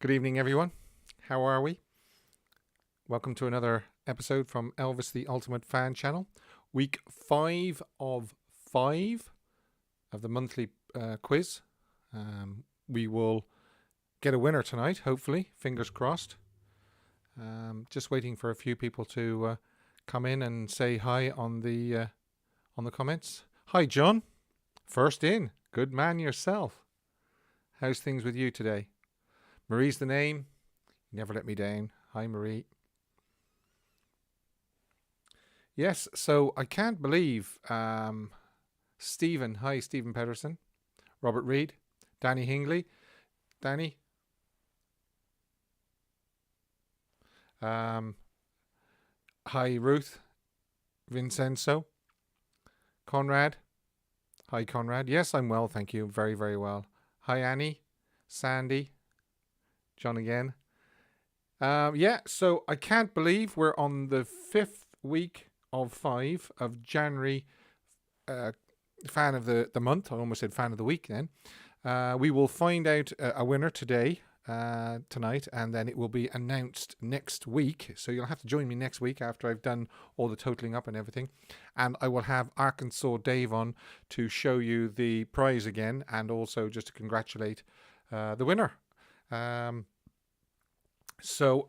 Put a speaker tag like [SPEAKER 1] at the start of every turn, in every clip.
[SPEAKER 1] Good evening, everyone. How are we? Welcome to another episode from Elvis the Ultimate Fan Channel. Week 5 of 5 of the monthly quiz. We will get a winner tonight, hopefully. Fingers crossed. Just waiting for a few people to come in and say hi on the comments. Hi, John. First in. Good man yourself. How's things with you today? Marie's the name. Never let me down. Hi, Marie. Yes, so I can't believe Stephen. Hi, Stephen Pedersen. Robert Reed. Danny Hingley. Danny. Hi, Ruth. Vincenzo. Conrad. Hi, Conrad. Yes, I'm well, thank you. Very, very well. Hi, Annie. Sandy. John again. So I can't believe we're on the 5th week of 5 of January. Fan of the month. I almost said fan of the week then. We will find out a winner today, tonight, and then it will be announced next week. So you'll have to join me next week after I've done all the totaling up and everything. And I will have Arkansas Dave on to show you the prize again, and also just to congratulate the winner.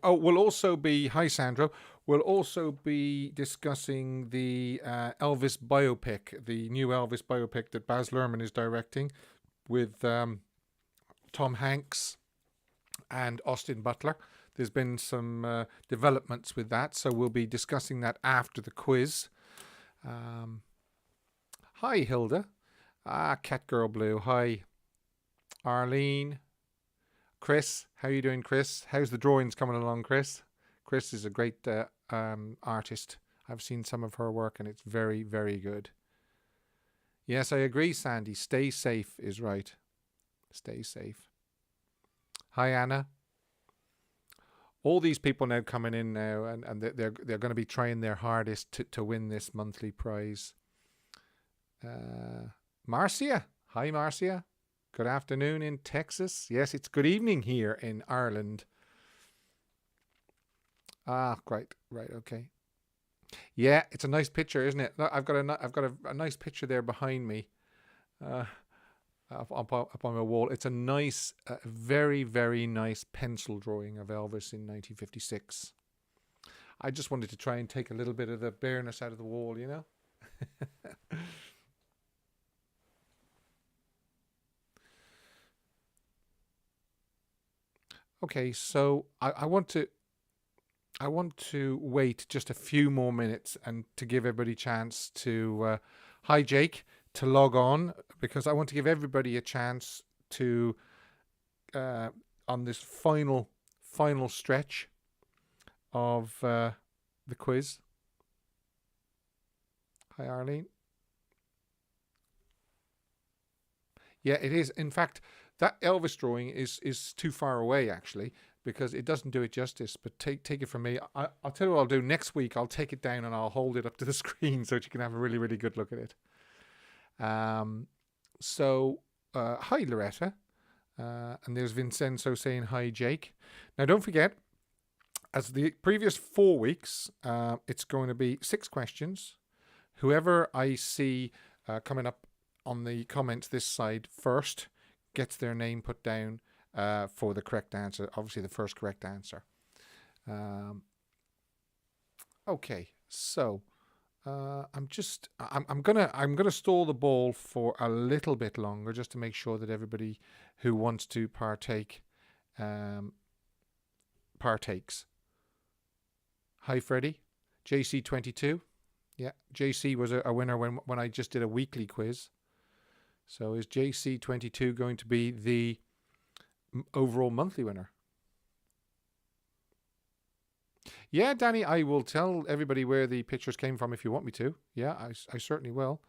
[SPEAKER 1] We'll also be, hi Sandro, we'll also be discussing the Elvis Biopic, the new Elvis Biopic that Baz Luhrmann is directing with Tom Hanks and Austin Butler. There's been some developments with that, so we'll be discussing that after the quiz. Hi Hilda. Catgirl Blue. Hi Arlene. Chris, how are you doing, Chris? How's the drawings coming along, Chris? Chris is a great artist. I've seen some of her work and it's very, very good. Yes, I agree, Sandy. Stay safe is right. Stay safe. Hi, Anna. All these people now coming in now, and they're going to be trying their hardest to win this monthly prize. Marcia. Hi, Marcia. Good afternoon in Texas. Yes, it's good evening here in Ireland. Great. Right, okay. Yeah, it's a nice picture, isn't it? I've got a nice picture there behind me, up on my wall. It's a nice, very, very nice pencil drawing of Elvis in 1956. I just wanted to try and take a little bit of the bareness out of the wall, you know? Okay, so I want to wait just a few more minutes and to give everybody a chance to hi Jake, to log on, because I want to give everybody a chance to on this final stretch of the quiz. Hi Arlene. Yeah, it is. In fact, that Elvis drawing is too far away, actually, because it doesn't do it justice. But take it from me. I'll tell you what I'll do. Next week, I'll take it down and I'll hold it up to the screen so that you can have a really, really good look at it. Hi, Loretta. And there's Vincenzo saying hi, Jake. Now, don't forget, as the previous 4 weeks, it's going to be 6 questions. Whoever I see coming up on the comments this side first gets their name put down for the correct answer. Obviously, the first correct answer. Okay, so I'm gonna stall the ball for a little bit longer just to make sure that everybody who wants to partake partakes. Hi, Freddie. JC22. Yeah, JC was a winner when I just did a weekly quiz. So is JC22 going to be the overall monthly winner? Yeah, Danny, I will tell everybody where the pictures came from if you want me to. Yeah, I certainly will.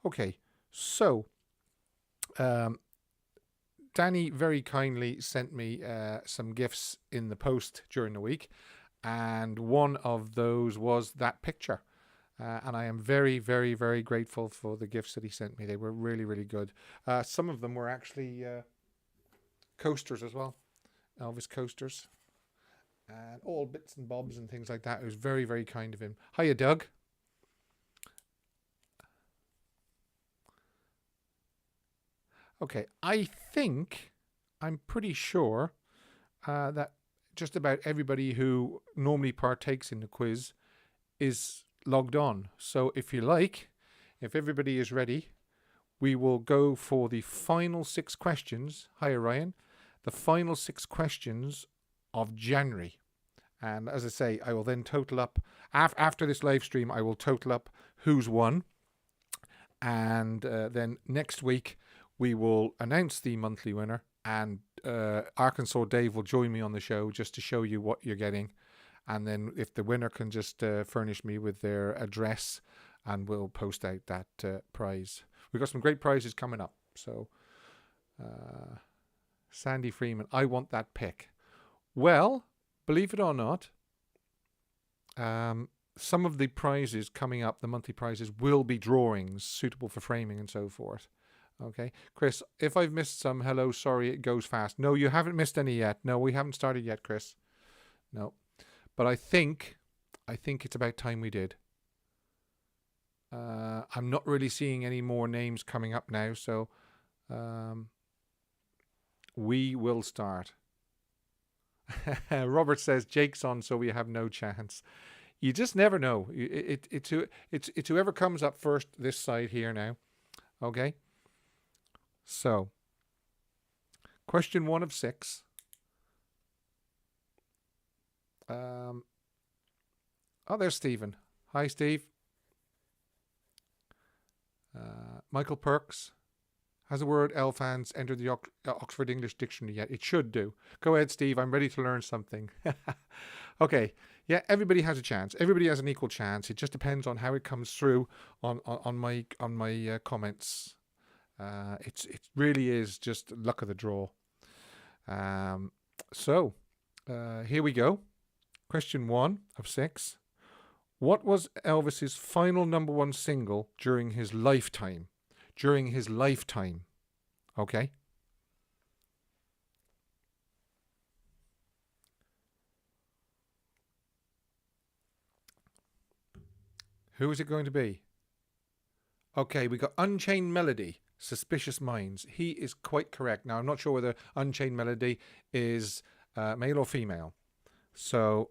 [SPEAKER 1] Okay, so Danny very kindly sent me some gifts in the post during the week, and one of those was that picture. And I am very, very, very grateful for the gifts that he sent me. They were really, really good. Some of them were actually coasters as well. Elvis coasters. And all bits and bobs and things like that. It was very, very kind of him. Hiya, Doug. Okay, I'm pretty sure that just about everybody who normally partakes in the quiz is logged on. So if you like, if everybody is ready, we will go for the final 6 questions. Hi, Ryan. The final 6 questions of January. And as I say, I will then total up, after this live stream, I will total up who's won. And then next week, we will announce the monthly winner. And Arkansas Dave will join me on the show just to show you what you're getting. And then if the winner can just furnish me with their address, and we'll post out that prize. We've got some great prizes coming up. So, Sandy Freeman, I want that pick. Well, believe it or not, some of the prizes coming up, the monthly prizes, will be drawings suitable for framing and so forth. Okay, Chris, if I've missed some, hello, sorry, it goes fast. No, you haven't missed any yet. No, we haven't started yet, Chris. No, but I think it's about time we did. I'm not really seeing any more names coming up now, so we will start. Robert says Jake's on, so we have no chance. You just never know. It's whoever comes up first this side here now. Okay. So, question 1 of 6. Oh, there's Stephen. Hi, Steve. Michael Perks. Has the word elfans entered the Oxford English Dictionary yet? It should do. Go ahead, Steve. I'm ready to learn something. Okay. Yeah, everybody has a chance. Everybody has an equal chance. It just depends on how it comes through on my comments. It really is just luck of the draw. So here we go. Question 1 of 6. What was Elvis's final #1 single during his lifetime? During his lifetime. Okay. Who is it going to be? Okay, we got Unchained Melody, Suspicious Minds. He is quite correct. Now, I'm not sure whether Unchained Melody is male or female. So,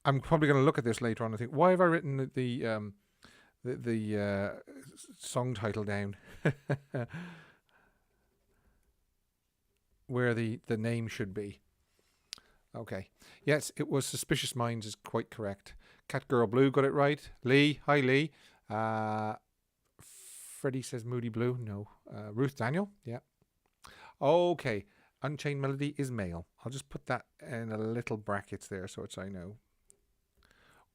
[SPEAKER 1] I'm probably going to look at this later on and think, why have I written the song title down? Where the name should be. Okay. Yes, it was Suspicious Minds is quite correct. Cat Girl Blue got it right. Lee. Hi, Lee. Freddie says Moody Blue. No. Ruth Daniel. Yeah. Okay. Unchained Melody is male. I'll just put that in a little brackets there so I know.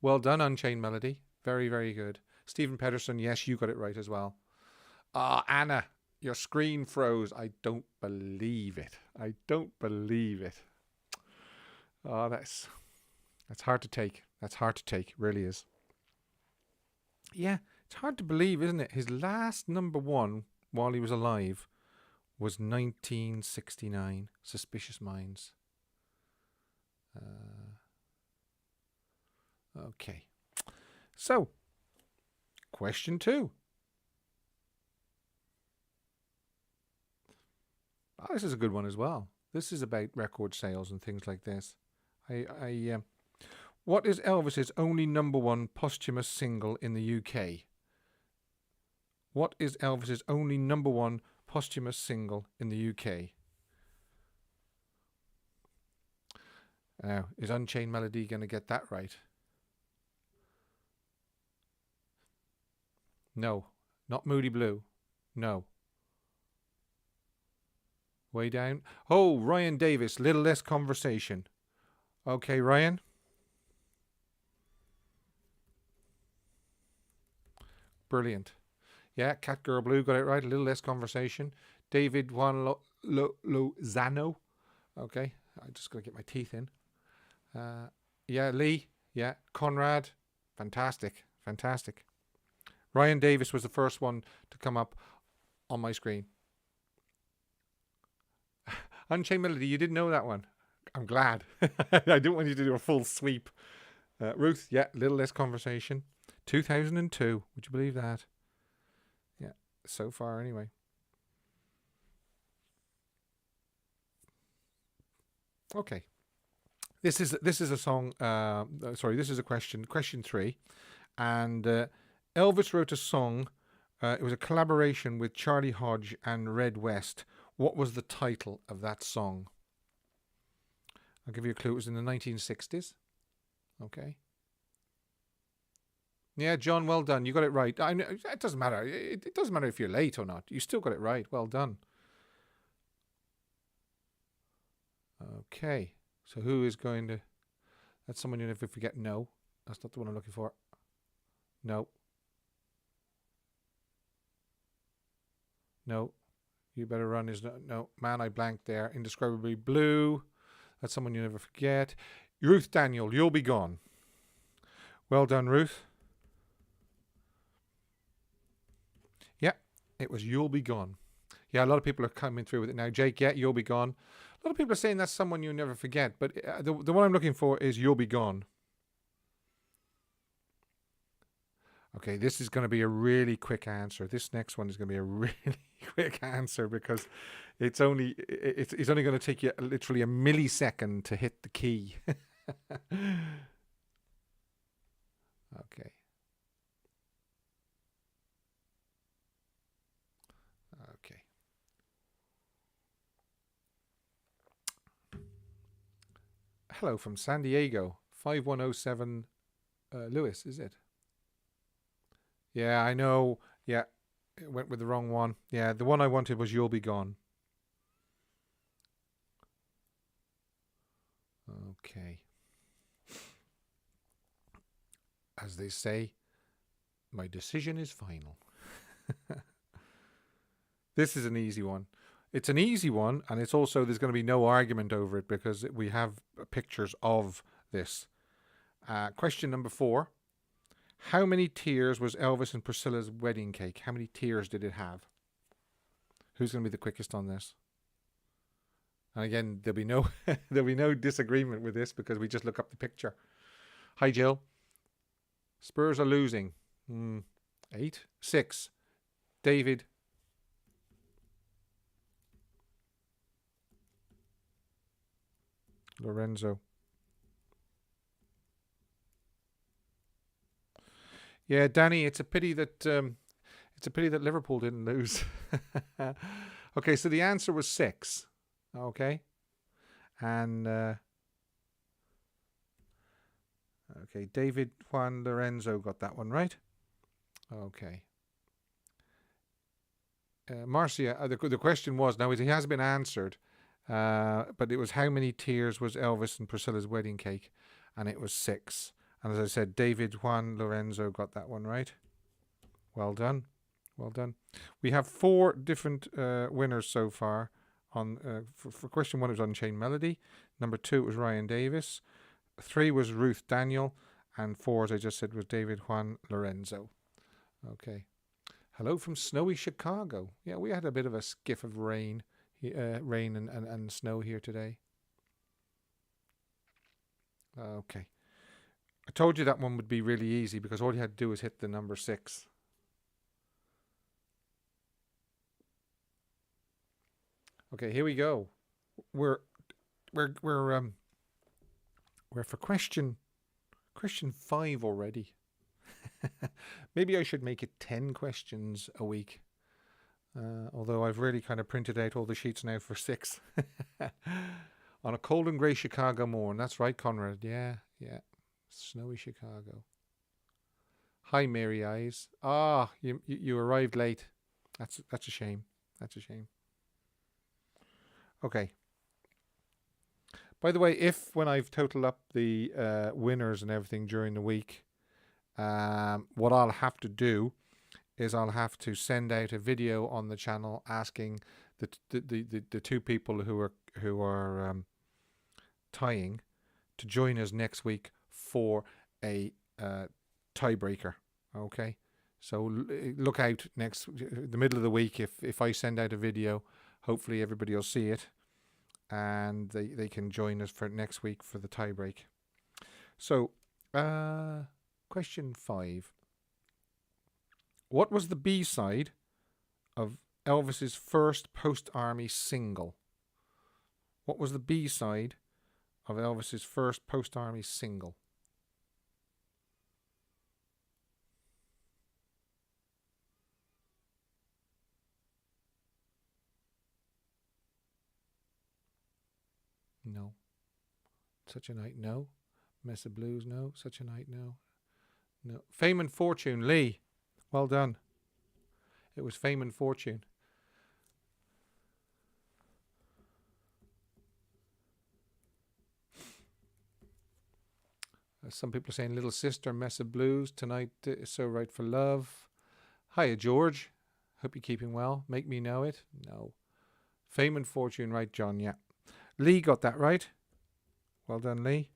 [SPEAKER 1] Well done, Unchained Melody. Very, very good. Stephen Pedersen, yes, you got it right as well. Anna, your screen froze. I don't believe it. I don't believe it. Oh, that's hard to take. That's hard to take. It really is. Yeah, it's hard to believe, isn't it? His last #1 while he was alive was 1969, Suspicious Minds. Okay. So, question 2. Oh, this is a good one as well. This is about record sales and things like this. What is Elvis's only #1 posthumous single in the UK? What is Elvis's only #1 posthumous single in the UK? Now, is Unchained Melody going to get that right? No, not Moody Blue. No. Way down. Oh, Ryan Davis, Little Less Conversation. Okay, Ryan. Brilliant. Yeah, Cat Girl Blue got it right. A Little Less Conversation. David Juan Lozano. Okay, I just got to get my teeth in. Yeah, Lee. Yeah, Conrad. Fantastic. Fantastic. Ryan Davis was the first one to come up on my screen. Unchained Melody, you didn't know that one. I'm glad. I don't want you to do a full sweep. Ruth, yeah, little less conversation. 2002. Would you believe that? Yeah, so far anyway. Okay. This is a song. Sorry, this is a question. Question 3, and Elvis wrote a song. It was a collaboration with Charlie Hodge and Red West. What was the title of that song? I'll give you a clue. It was in the 1960s. Okay. Yeah, John, well done. You got it right. I know, it doesn't matter. It doesn't matter if you're late or not. You still got it right. Well done. Okay. So who is going to... That's someone you never forget. No. That's not the one I'm looking for. No. No. You better run is no. Man, I blanked there. Indescribably Blue. That's someone you never forget. Ruth Daniel, You'll Be Gone. Well done, Ruth. Yeah, it was You'll Be Gone. Yeah, a lot of people are coming through with it now. Jake, yeah, You'll Be Gone. A lot of people are saying that's someone you never forget, but the one I'm looking for is You'll Be Gone. Okay, this is going to be a really quick answer. This next one is going to be a really quick answer because it's only going to take you literally a millisecond to hit the key. Okay. Okay. Hello from San Diego, 5107 Lewis, is it? Yeah, I know. Yeah, it went with the wrong one. Yeah, the one I wanted was You'll Be Gone. Okay. As they say, my decision is final. This is an easy one. It's an easy one, and it's also, there's going to be no argument over it because we have pictures of this. Question number 4. How many tiers was Elvis and Priscilla's wedding cake? How many tiers did it have? Who's going to be the quickest on this? And again, there'll be no disagreement with this because we just look up the picture. Hi, Jill. Spurs are losing. 8, 6. David. Lorenzo. Yeah, Danny, it's a pity that Liverpool didn't lose. Okay, so the answer was 6. Okay, and okay, David Juan Lorenzo got that one right. Okay, Marcia, the question was, now it has been answered, but it was how many tiers was Elvis and Priscilla's wedding cake, and it was 6. And as I said, David Juan Lorenzo got that one right. Well done. Well done. We have 4 different winners so far. For question 1, it was Unchained Melody. Number 2, it was Ryan Davis. 3 was Ruth Daniel. And 4, as I just said, was David Juan Lorenzo. Okay. Hello from snowy Chicago. Yeah, we had a bit of a skiff of rain and snow here today. Okay. I told you that one would be really easy because all you had to do was hit the number 6. Okay, here we go. We're for question 5 already. Maybe I should make it 10 questions a week. Although I've really kind of printed out all the sheets now for 6. On a cold and grey Chicago morn. That's right, Conrad. Yeah. Snowy Chicago. Hi, Mary Eyes. You arrived late. That's a shame. That's a shame. Okay. By the way, if when I've totaled up the winners and everything during the week, what I'll have to do is I'll have to send out a video on the channel asking the 2 people who are tying to join us next week for a tiebreaker. Okay, so look out the middle of the week if I send out a video. Hopefully everybody will see it, and they can join us for next week for the tie break. So, question 5. What was the B-side of Elvis's first post-army single? What was the B-side of Elvis's first post-army single? No. Such a Night, no. Mess of Blues, no. Such a Night, no. No. Fame and Fortune, Lee. Well done. It was Fame and Fortune. Some people are saying Little Sister, Mess of Blues. Tonight is So Right for Love. Hiya, George. Hope you're keeping well. Make Me Know It. No. Fame and Fortune, right, John? Yeah. Lee got that right. Well done, Lee.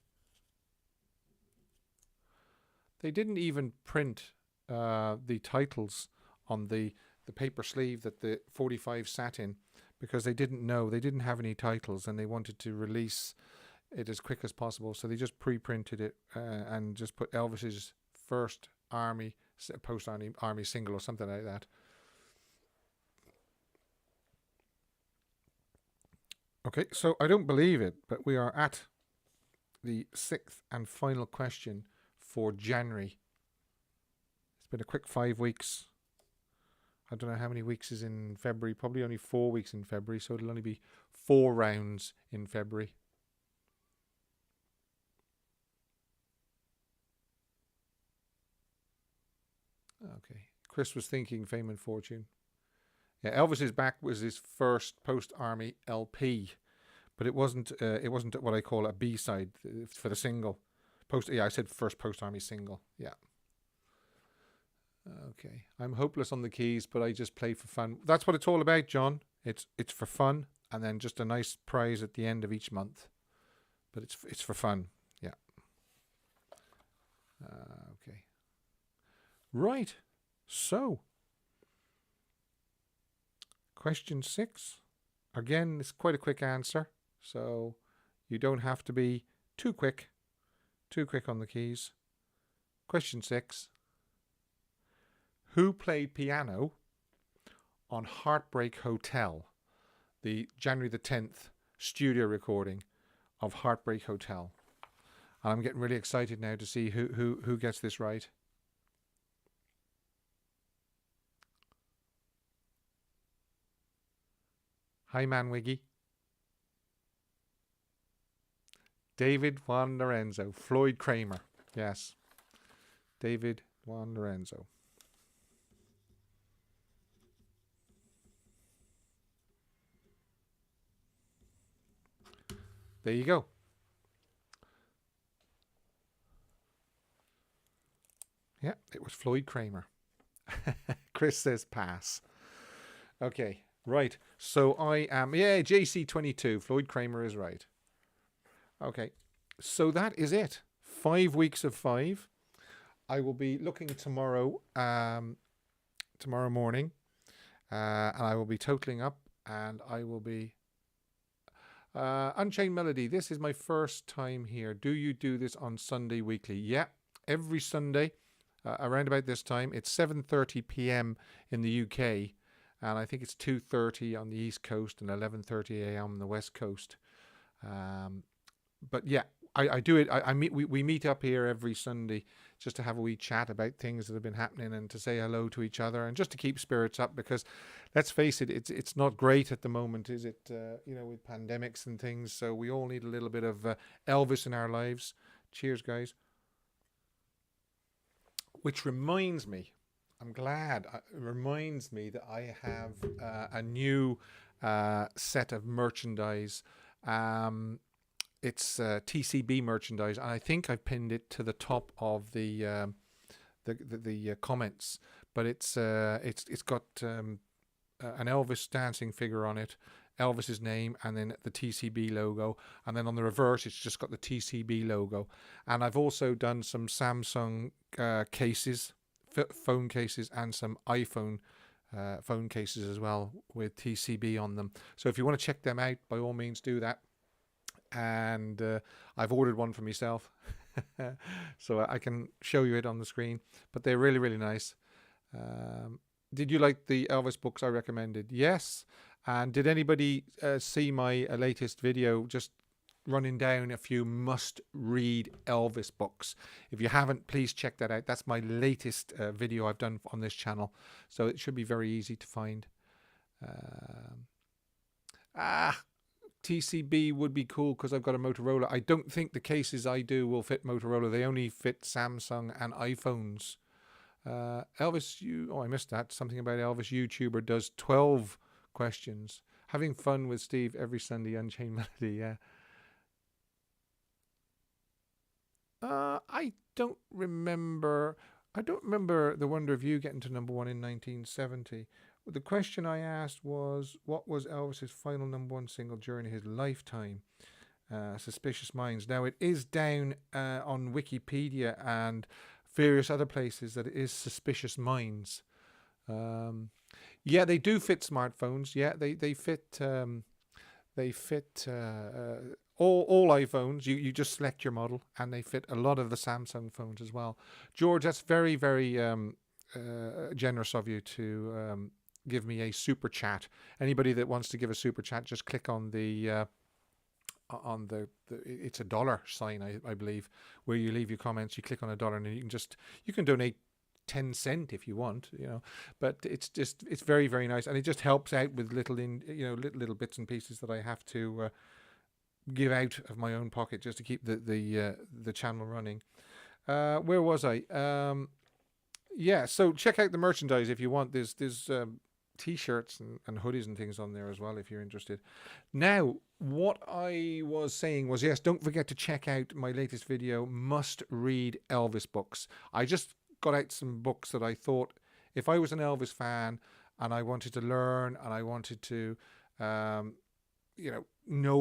[SPEAKER 1] They didn't even print the titles on the paper sleeve that the 45 sat in because they didn't know. They didn't have any titles and they wanted to release it as quick as possible. So they just pre-printed it and just put Elvis's first post-army single or something like that. Okay, so I don't believe it, but we are at the 6th and final question for January. It's been a quick 5 weeks. I don't know how many weeks is in February. Probably only 4 weeks in February, so it'll only be 4 rounds in February. Okay. Chris was thinking Fame and Fortune. Yeah, Elvis Is Back was his first post-army LP, but it wasn't what I call a B-side for the single. I said first post-army single. Yeah. Okay. I'm hopeless on the keys, but I just play for fun. That's what it's all about, John. It's for fun, and then just a nice prize at the end of each month. But it's for fun. Yeah. Okay. Right. So, question 6. Again, it's quite a quick answer, so you don't have to be too quick on the keys. Question 6. Who played piano on Heartbreak Hotel, the January the 10th studio recording of Heartbreak Hotel? And I'm getting really excited now to see who gets this right. Hi, Manwiggy. David Juan Lorenzo. Floyd Kramer. Yes. David Juan Lorenzo. There you go. Yeah, it was Floyd Kramer. Chris says pass. Okay, right. So I am, JC22. Floyd Kramer is right. Okay, so that is it. 5 weeks of 5. I will be looking tomorrow morning, and I will be totaling up, and I will be Unchained Melody. This is my first time here. Do you do this on Sunday weekly? Yeah, every Sunday around about this time. It's 7:30 p.m. in the UK, and I think it's 2:30 on the East Coast and 11:30 a.m. on the West Coast. But yeah, I do it. We meet up here every Sunday just to have a wee chat about things that have been happening and to say hello to each other and just to keep spirits up, because let's face it, it's not great at the moment, is it? With pandemics and things. So we all need a little bit of Elvis in our lives. Cheers, guys. Which reminds me, I'm glad. It reminds me that I have a new set of merchandise. It's TCB merchandise, and I think I've pinned it to the top of the comments. But it's got an Elvis dancing figure on it, Elvis's name, and then the TCB logo, and then on the reverse it's just got the TCB logo. And I've also done some Samsung cases, phone cases, and some iPhone phone cases as well with TCB on them. So if you want to check them out, by all means do that. And I've ordered one for myself, so I can show you it on the screen. But they're really, really nice. Did you like the Elvis books I recommended? Yes. And did anybody see my latest video just running down a few must-read Elvis books? If you haven't, please check that out. That's my latest video I've done on this channel, so it should be very easy to find. TCB would be cool because I've got a Motorola. I don't think the cases I do will fit Motorola. They only fit Samsung and iPhones. Elvis, I missed that. Something about Elvis YouTuber does 12 questions. Having fun with Steve every Sunday, Unchained Melody, yeah. I don't remember The Wonder of You getting to number one in 1970. The question I asked was, what was Elvis's final number one single during his lifetime? Suspicious Minds. Now, it is down on Wikipedia and various other places that it is Suspicious Minds. Yeah, they do fit smartphones. Yeah, they fit all iPhones. You just select your model, and they fit a lot of the Samsung phones as well. George, that's very, very generous of you to give me a super chat. Anybody that wants to give a super chat, just click on the it's a dollar sign, I believe, where you leave your comments. You click on $1 and you can donate 10 cents if you want, but it's very, very nice, and it just helps out with little bits and pieces that I have to give out of my own pocket just to keep the channel running. Where was I? Yeah, so check out the merchandise if you want. There's t-shirts and hoodies and things on there as well if you're interested. Now, what I was saying was, yes, don't forget to check out my latest video, Must Read Elvis Books. I just got out some books that I thought, if I was an Elvis fan and I wanted to learn and I wanted to know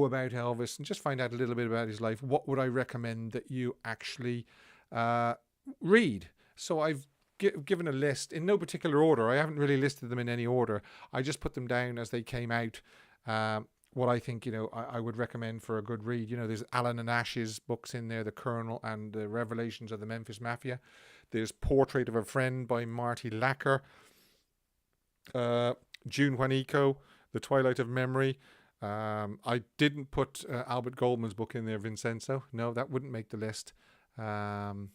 [SPEAKER 1] about Elvis and just find out a little bit about his life, what would I recommend that you actually read? So I've given a list in no particular order. I haven't really listed them in any order. I just put them down as they came out. What I think, I would recommend for a good read. There's Alan and Ash's books in there, The Colonel and the Revelations of the Memphis Mafia. There's Portrait of a Friend by Marty Lacker. June Juanico, The Twilight of Memory. I didn't put Albert Goldman's book in there, Vincenzo. No, that wouldn't make the list. And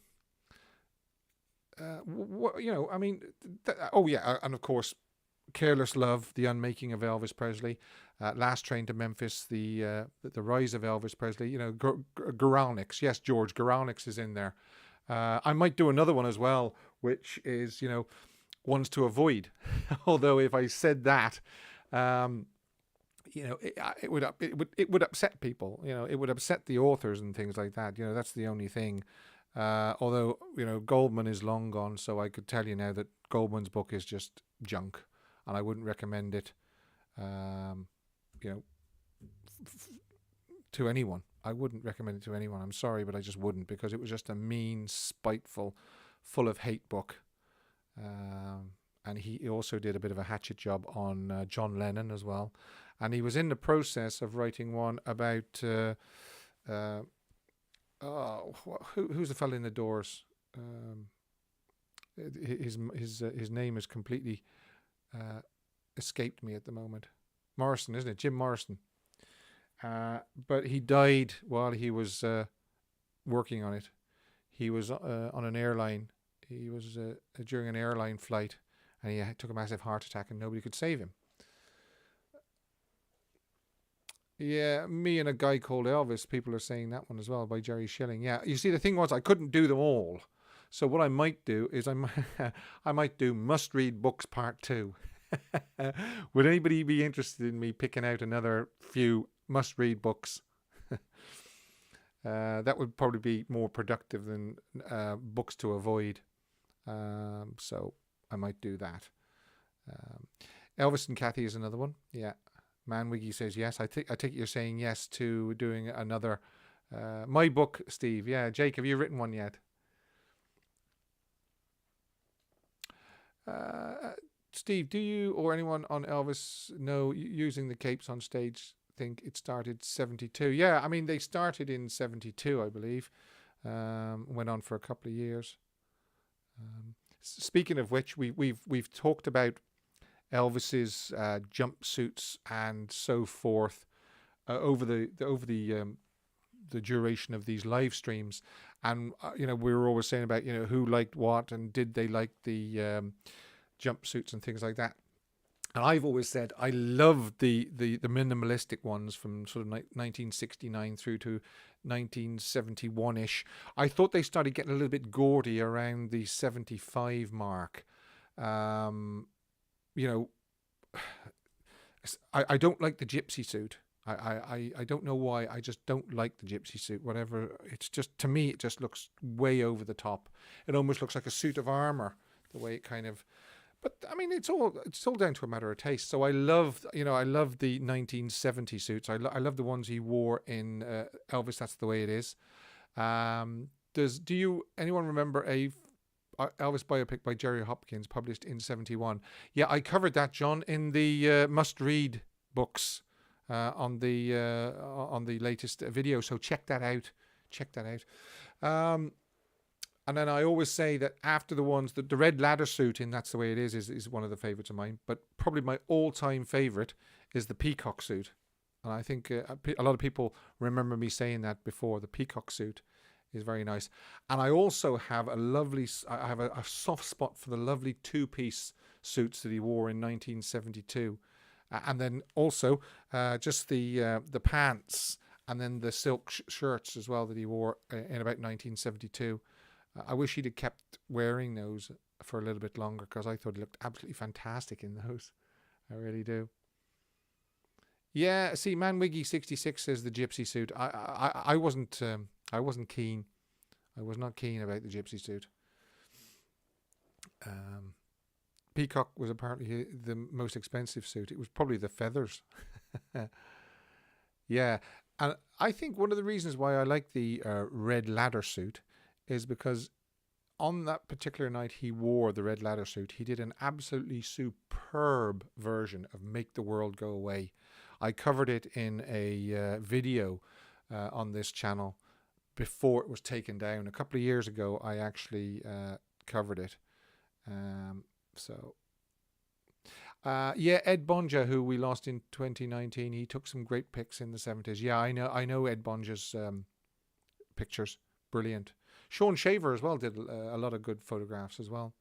[SPEAKER 1] of course, Careless Love, The Unmaking of Elvis Presley, Last Train to Memphis, the Rise of Elvis Presley, Guralnick's. Yes, George, Guralnick's is in there. I might do another one as well, which is, ones to avoid. Although if I said that, it would upset people. It would upset the authors and things like that. That's the only thing. Although, Goldman is long gone, so I could tell you now that Goldman's book is just junk, and I wouldn't recommend it, to anyone. I wouldn't recommend it to anyone. I'm sorry, but I just wouldn't, because it was just a mean, spiteful, full of hate book. And he also did a bit of a hatchet job on John Lennon as well. And he was in the process of writing one about... who's the fella in the Doors? His name has completely escaped me at the moment. Morrison, isn't it? Jim Morrison. But he died while he was working on it. He was on an airline. He was during an airline flight, and he took a massive heart attack, and nobody could save him. Yeah, Me and a Guy Called Elvis, people are saying that one as well, by Jerry Schilling. Yeah, you see, the thing was, I couldn't do them all. So what I might do is I might do Must Read Books Part 2. Would anybody be interested in me picking out another few must read books? That would probably be more productive than books to avoid. So I might do that. Elvis and Kathy is another one. Yeah. Manwiggy says yes. I think you're saying yes to doing another my book, Steve. Yeah, Jake, have you written one yet? Steve, do you or anyone on Elvis know using the capes on stage? Think it started 72? Yeah, I mean they started in 72, I believe. Went on for a couple of years. Speaking of which, we've talked about Elvis's jumpsuits and so forth over the duration of these live streams, and we were always saying about who liked what and did they like the jumpsuits and things like that. And I've always said I love the minimalistic ones from sort of 1969 through to 1971-ish. I thought they started getting a little bit gaudy around the 75 mark. I don't like the gypsy suit. I don't know why. I just don't like the gypsy suit. Whatever. It's just, to me, it just looks way over the top. It almost looks like a suit of armor, the way it kind of. But I mean, it's all down to a matter of taste. So I love the 1970 suits. I love the ones he wore in Elvis. That's the way it is. Anyone remember a Elvis biopic by Jerry Hopkins published in 71? Yeah, I covered that, John, in the must-read books on the latest video. So check that out. And then I always say that after the ones that the red ladder suit in That's the Way It is one of the favorites of mine. But probably my all-time favorite is the peacock suit. And I think a lot of people remember me saying that before. The peacock suit is very nice. And I also have I have a soft spot for the lovely two-piece suits that he wore in 1972. And then also just the pants and then the silk shirts as well that he wore in about 1972. I wish he'd have kept wearing those for a little bit longer, because I thought he looked absolutely fantastic in those. I really do. Yeah, see, Manwiggy 66 says the gypsy suit. I wasn't keen. I was not keen about the gypsy suit. Peacock was apparently the most expensive suit. It was probably the feathers. Yeah, and I think one of the reasons why I like the red ladder suit is because on that particular night he wore the red ladder suit, he did an absolutely superb version of Make the World Go Away. I covered it in a video on this channel before it was taken down. A couple of years ago I actually covered it. Ed Bonja, who we lost in 2019, he took some great pics in the 70s. Yeah, I know Ed Bonja's pictures. Brilliant. Sean Shaver as well did a lot of good photographs as well.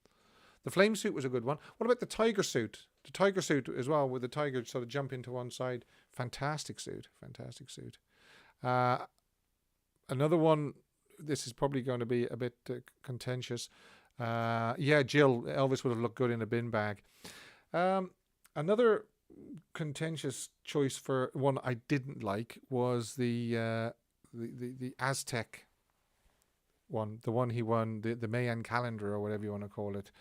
[SPEAKER 1] The flame suit was a good one. What about the tiger suit? The tiger suit as well, with the tiger sort of jumping to one side. Fantastic suit. Another one, this is probably going to be a bit contentious. Jill, Elvis would have looked good in a bin bag. Another contentious choice for one I didn't like was the Aztec one, the one he won, the Mayan calendar or whatever you want to call it,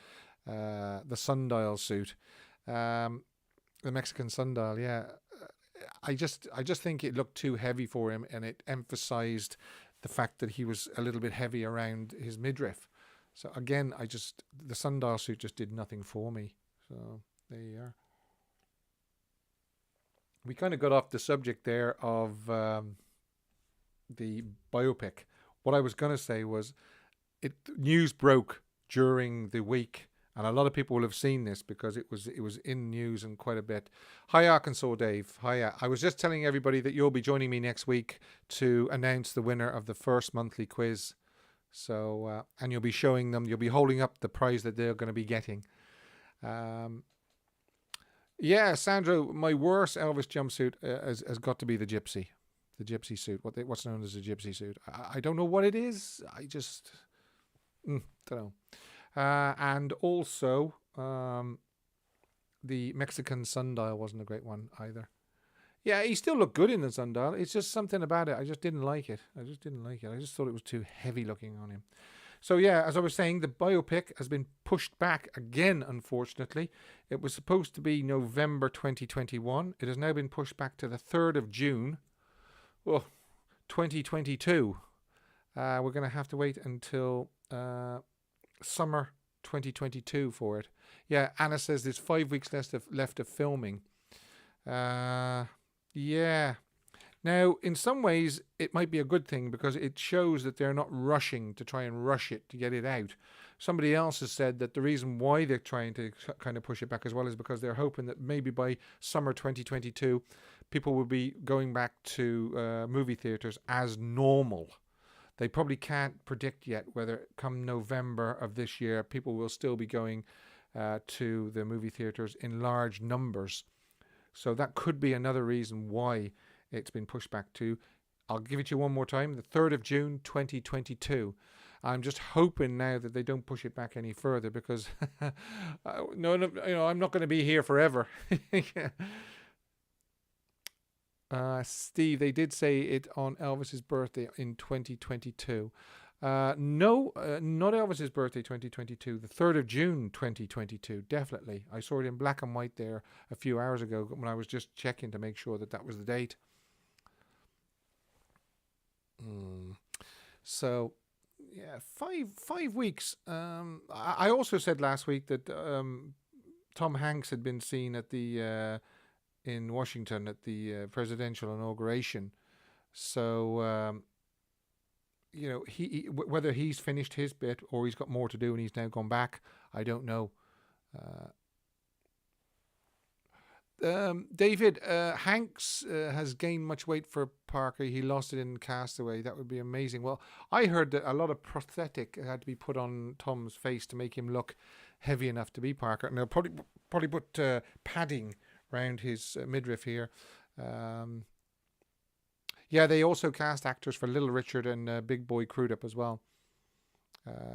[SPEAKER 1] the sundial suit, the Mexican sundial. Yeah, I just think it looked too heavy for him, and it emphasized the fact that he was a little bit heavy around his midriff. So again, the sundial suit just did nothing for me. So there you are. We kind of got off the subject there of the biopic. What I was going to say was, news broke during the week, and a lot of people will have seen this because it was in news and quite a bit. Hi, Arkansas Dave. Hiya. I was just telling everybody that you'll be joining me next week to announce the winner of the first monthly quiz. So, and you'll be showing them, you'll be holding up the prize that they're going to be getting. Yeah, Sandro, my worst Elvis jumpsuit has got to be the gypsy suit. What's known as a gypsy suit. I don't know what it is. I just don't know. And also, the Mexican sundial wasn't a great one either. Yeah, he still looked good in the sundial. It's just something about it. I just didn't like it. I just thought it was too heavy looking on him. So yeah, as I was saying, the biopic has been pushed back again, unfortunately. It was supposed to be November 2021. It has now been pushed back to the 3rd of June. Well, 2022. We're going to have to wait until summer 2022 for it. Yeah, Anna says there's 5 weeks left of filming. Yeah. Now, in some ways, it might be a good thing because it shows that they're not rushing to try and rush it to get it out. Somebody else has said that the reason why they're trying to kind of push it back as well is because they're hoping that maybe by summer 2022, people will be going back to movie theaters as normal. They probably can't predict yet whether come November of this year, people will still be going to the movie theaters in large numbers. So that could be another reason why it's been pushed back to, I'll give it to you one more time, the 3rd of June 2022. I'm just hoping now that they don't push it back any further because no, I'm not going to be here forever. Steve, they did say it on Elvis's birthday in 2022. No, not Elvis's birthday 2022. The 3rd of June 2022, definitely. I saw it in black and white there a few hours ago when I was just checking to make sure that that was the date. So, yeah, five weeks. I also said last week that Tom Hanks had been seen at the in Washington at the presidential inauguration. So, he whether he's finished his bit or he's got more to do and he's now gone back, I don't know. David, Hanks has gained much weight for Parker. He lost it in Castaway. That would be amazing. Well, I heard that a lot of prosthetic had to be put on Tom's face to make him look heavy enough to be Parker. And they'll probably put padding around his midriff here. Yeah, they also cast actors for Little Richard and Big Boy Crudup as well.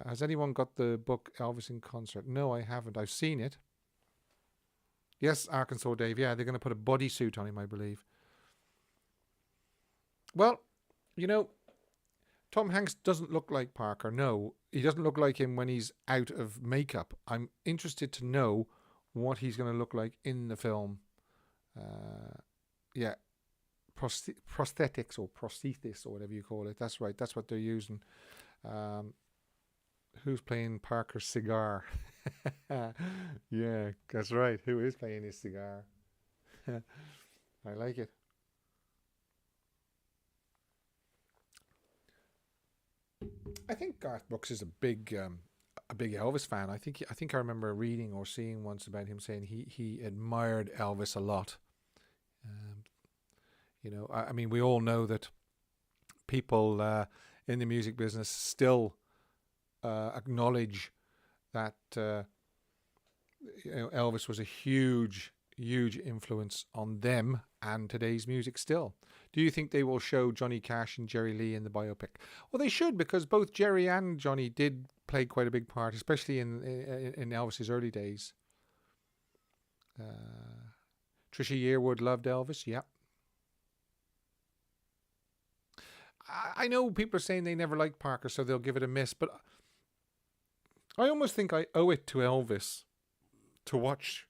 [SPEAKER 1] Has anyone got the book Elvis in Concert? No, I haven't. I've seen it. Yes, Arkansas Dave. Yeah, they're going to put a bodysuit on him, I believe. Well, Tom Hanks doesn't look like Parker. No, he doesn't look like him when he's out of makeup. I'm interested to know what he's going to look like in the film. Yeah, prosthetics or prosthesis or whatever you call it. That's right. That's what they're using. Who's playing Parker's cigar? Yeah, that's right. Who is playing his cigar? I like it. I think Garth Brooks is a big Elvis fan. I think I remember reading or seeing once about him saying he admired Elvis a lot. I mean, we all know that people in the music business still acknowledge that Elvis was a huge influence on them and today's music still. Do you think they will show Johnny Cash and Jerry Lee in the biopic? Well, they should, because both Jerry and Johnny did play quite a big part, especially in Elvis's early days. Trisha Yearwood loved Elvis. Yeah. I know people are saying they never liked Parker, so they'll give it a miss, but I almost think I owe it to Elvis to watch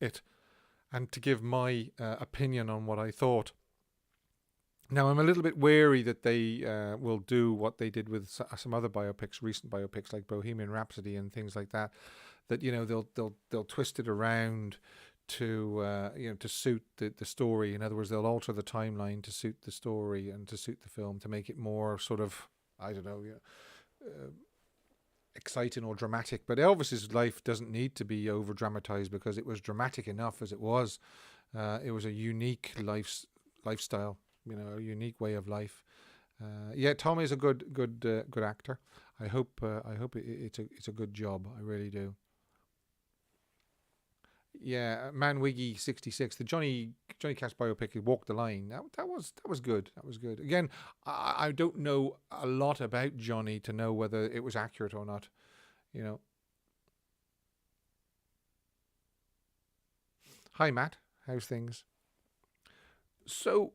[SPEAKER 1] it and to give my opinion on what I thought. Now, I'm a little bit wary that they will do what they did with some other biopics, recent biopics like Bohemian Rhapsody and things like that. That they'll twist it around to to suit the story. In other words, they'll alter the timeline to suit the story and to suit the film to make it more sort of, I don't know, exciting or dramatic. But Elvis's life doesn't need to be over dramatized because it was dramatic enough as it was. It was a unique lifestyle, a unique way of life. Yeah, Tom is a good actor. I hope it's a good job. I really do. Yeah, Manwiggy 66. The Johnny Cash biopic, Walk the Line. That was good. That was good. Again, I don't know a lot about Johnny to know whether it was accurate or not. Hi Matt, how's things? So,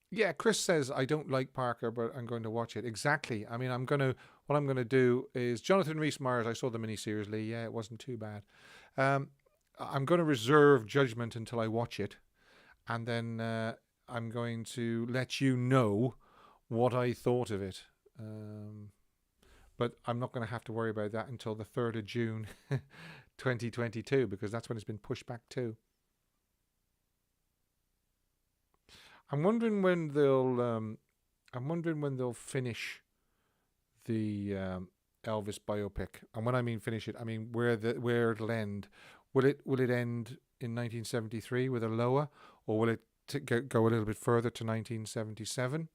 [SPEAKER 1] yeah, Chris says I don't like Parker, but I'm going to watch it. Exactly. I mean, what I'm gonna do is Jonathan Rhys-Meyers. I saw the miniseries. Lee. Yeah, it wasn't too bad. I'm going to reserve judgment until I watch it, and then I'm going to let you know what I thought of it. But I'm not going to have to worry about that until the 3rd of June 2022, because that's when it's been pushed back to. I'm wondering when they'll finish the Elvis biopic. And when I mean finish it, I mean where it'll end. Will it end in 1973 with Aloha, or will it go a little bit further to 1977?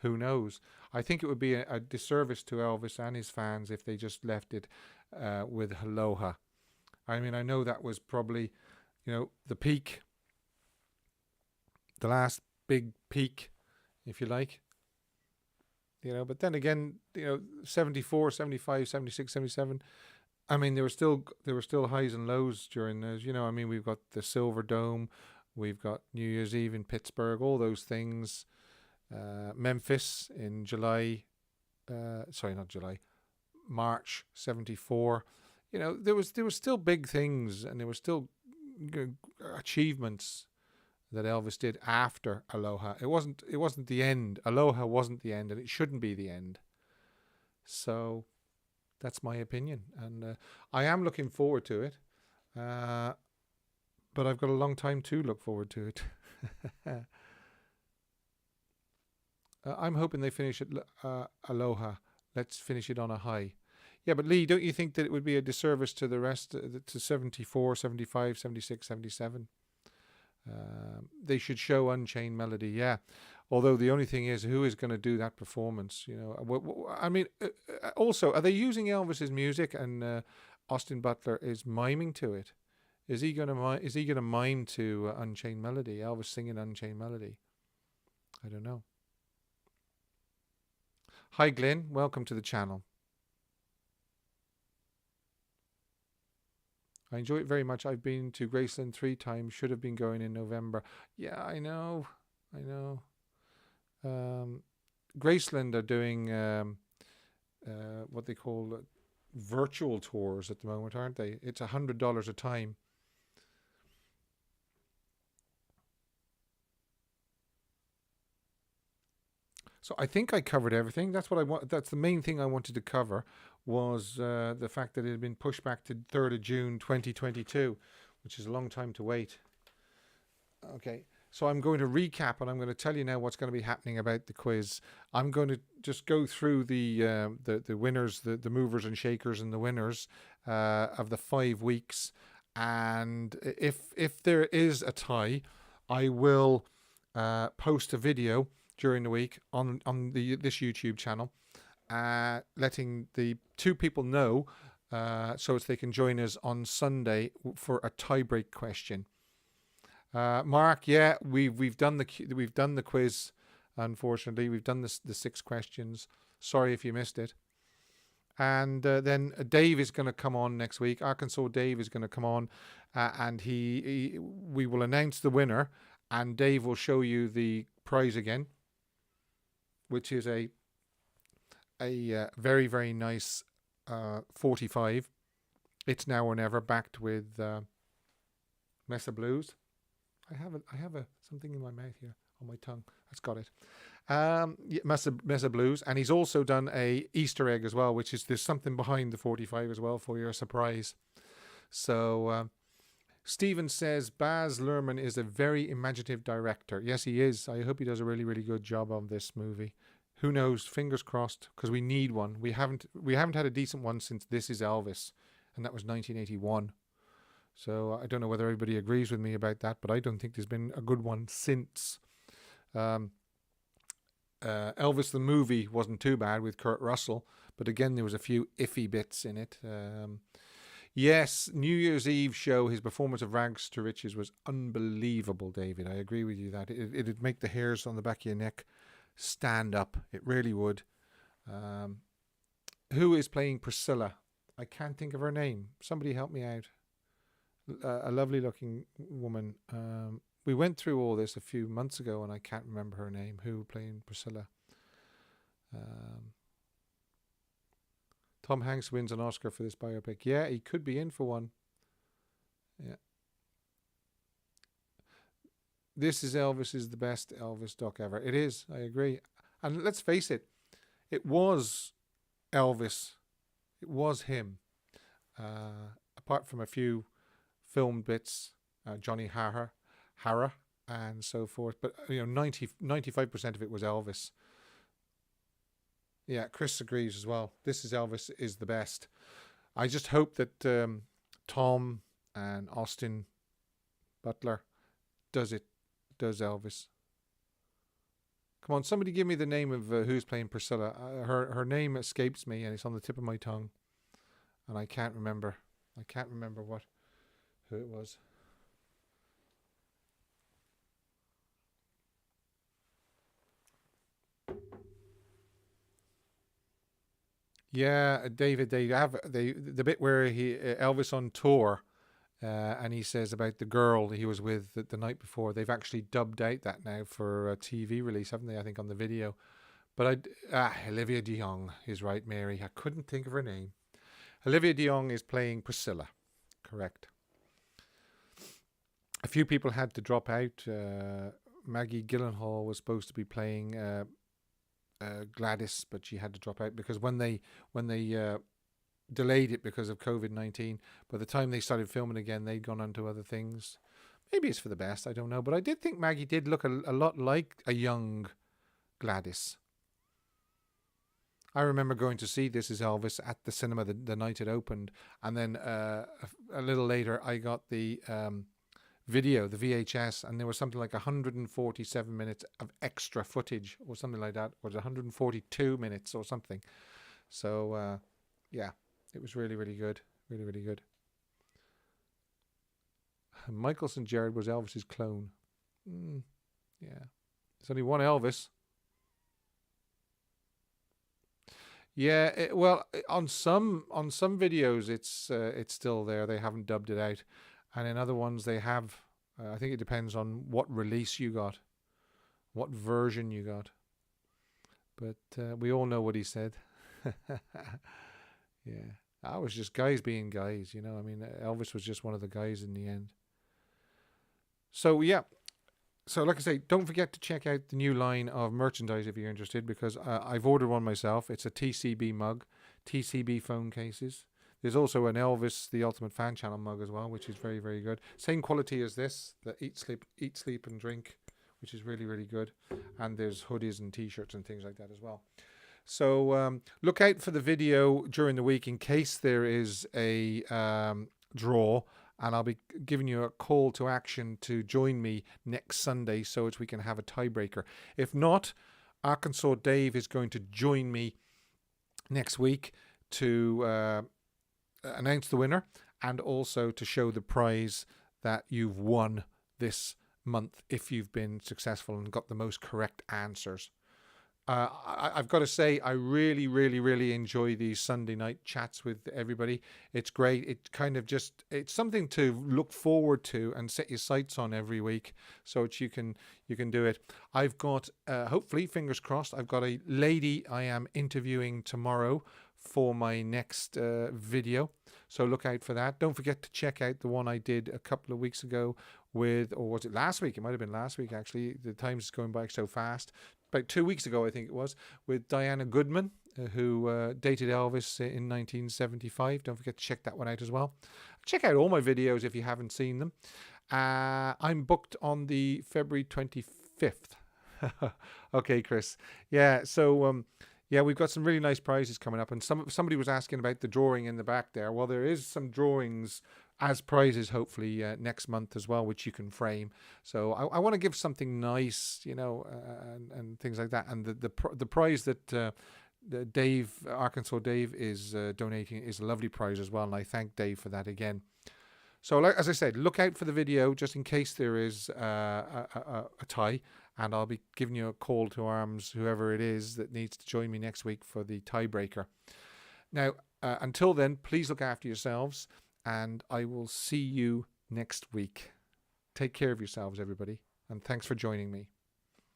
[SPEAKER 1] Who knows? I think it would be a disservice to Elvis and his fans if they just left it with Aloha. I mean, I know that was probably, the peak, the last big peak, if you like. But then again, 74, 75, 76, 77. I mean, there were still highs and lows during those. I mean, we've got the Silver Dome, we've got New Year's Eve in Pittsburgh, all those things. Memphis in March 74. There was still big things, and there was still achievements that Elvis did after Aloha. It wasn't the end. Aloha wasn't the end, and it shouldn't be the end. So that's my opinion, and I am looking forward to it. But I've got a long time to look forward to it. I'm hoping they finish it Aloha. Let's finish it on a high. Yeah, but Lee, don't you think that it would be a disservice to the rest, to 74, 75, 76, 77? They should show Unchained Melody, yeah. Although the only thing is, who is going to do that performance? I mean, also, are they using Elvis's music and Austin Butler is miming to it? Is he going to mime to Unchained Melody? Elvis singing Unchained Melody? I don't know. Hi, Glenn. Welcome to the channel. I enjoy it very much. I've been to Graceland 3 times. Should have been going in November. Yeah, I know. Graceland are doing what they call virtual tours at the moment, aren't they? It's $100 a time. So I think I covered everything. That's what I want. That's the main thing I wanted to cover, was the fact that it had been pushed back to 3rd of June 2022, which is a long time to wait. Okay, so I'm going to recap, and I'm going to tell you now what's going to be happening about the quiz. I'm going to just go through the winners, the movers and shakers, and the winners of the 5 weeks. And if there is a tie, I will post a video during the week on this YouTube channel, letting the 2 people know so as they can join us on Sunday for a tiebreak question. Mark, yeah, we've done the quiz. Unfortunately, we've done the 6 questions. Sorry if you missed it. And then Dave is going to come on next week. Arkansas Dave is going to come on, and we will announce the winner, and Dave will show you the prize again, which is a very, very nice 45. It's Now or Never, backed with Mesa Blues. I have something in my mouth here, on my tongue. That's got it. Mesa Blues, and he's also done a Easter egg as well, which is there's something behind the 45 as well for your surprise. So Stephen says Baz Luhrmann is a very imaginative director. Yes, he is. I hope he does a really, really good job on this movie. Who knows? Fingers crossed, because we need one. We haven't had a decent one since This Is Elvis, and that was 1981. So I don't know whether everybody agrees with me about that, but I don't think there's been a good one since. Elvis the movie wasn't too bad with Kurt Russell, but again there was a few iffy bits in it. Yes, New Year's Eve show, his performance of Rags to Riches was unbelievable, David. I agree with you that it'd make the hairs on the back of your neck stand up. It really would. Who is playing Priscilla? I can't think of her name. Somebody help me out. A lovely looking woman. We went through all this a few months ago and I can't remember her name. Who playing Priscilla? Tom Hanks wins an Oscar for this biopic. Yeah, he could be in for one. Yeah. This Is Elvis is the best Elvis doc ever. It is, I agree. And let's face it, it was Elvis. It was him. Apart from a few film bits, Johnny Hara, and so forth. But 95% of it was Elvis. Yeah, Chris agrees as well. This is Elvis is the best. I just hope that Tom and Austin Butler does Elvis. Come on, somebody give me the name of who's playing Priscilla. Her name escapes me and it's on the tip of my tongue. And I can't remember. Who it was. Yeah, David. The bit where Elvis on tour, and he says about the girl he was with the night before. They've actually dubbed out that now for a TV release, haven't they? I think on the video. But Olivia de Jong is right, Mary. I couldn't think of her name. Olivia de Jong is playing Priscilla, correct. A few people had to drop out. Maggie Gyllenhaal was supposed to be playing Gladys, but she had to drop out because when they delayed it because of COVID-19, by the time they started filming again, they'd gone on to other things. Maybe it's for the best, I don't know. But I did think Maggie did look a lot like a young Gladys. I remember going to see This Is Elvis at the cinema the night it opened. And then a little later, I got the video, the VHS, and there was something like 147 minutes of extra footage or something like that. Or 142 minutes or something. So, yeah, it was really, really good. Really, really good. Michael St. Jared was Elvis's clone. Yeah. There's only one Elvis. Yeah, on some videos it's still there. They haven't dubbed it out, and in other ones they have. I think it depends on what release you got, what version you got. But we all know what he said. Yeah, I was just guys being guys, you know. I mean, Elvis was just one of the guys in the end. So yeah. So like I say, don't forget to check out the new line of merchandise if you're interested, because I've ordered one myself. It's a TCB mug, TCB phone cases. There's also an Elvis, the Ultimate Fan Channel mug as well, which is very, very good. Same quality as this, the Eat, Sleep and Drink, which is really, really good. And there's hoodies and T-shirts and things like that as well. So look out for the video during the week in case there is a draw. And I'll be giving you a call to action to join me next Sunday so as we can have a tiebreaker. If not, Arkansas Dave is going to join me next week to announce the winner and also to show the prize that you've won this month if you've been successful and got the most correct answers. I've got to say, I really, really, really enjoy these Sunday night chats with everybody. It's great. It's something to look forward to and set your sights on every week so that you can do it. I've got, hopefully, fingers crossed, I've got a lady I am interviewing tomorrow for my next video. So look out for that. Don't forget to check out the one I did a couple of weeks ago with, or was it last week? It might have been last week, actually. The time's going by so fast. About 2 weeks ago, I think it was, with Diana Goodman, who dated Elvis in 1975. Don't forget to check that one out as well. Check out all my videos if you haven't seen them. I'm booked on the February 25th. Okay, Chris. Yeah, so yeah, we've got some really nice prizes coming up. And somebody was asking about the drawing in the back there. Well, there is some drawings as prizes, hopefully, next month as well, which you can frame. So I want to give something nice, you know, and things like that. And the prize that Arkansas Dave is donating is a lovely prize as well. And I thank Dave for that again. So like, as I said, look out for the video just in case there is a tie. And I'll be giving you a call to arms, whoever it is that needs to join me next week for the tiebreaker. Now, until then, please look after yourselves. And I will see you next week. Take care of yourselves, everybody. And thanks for joining me.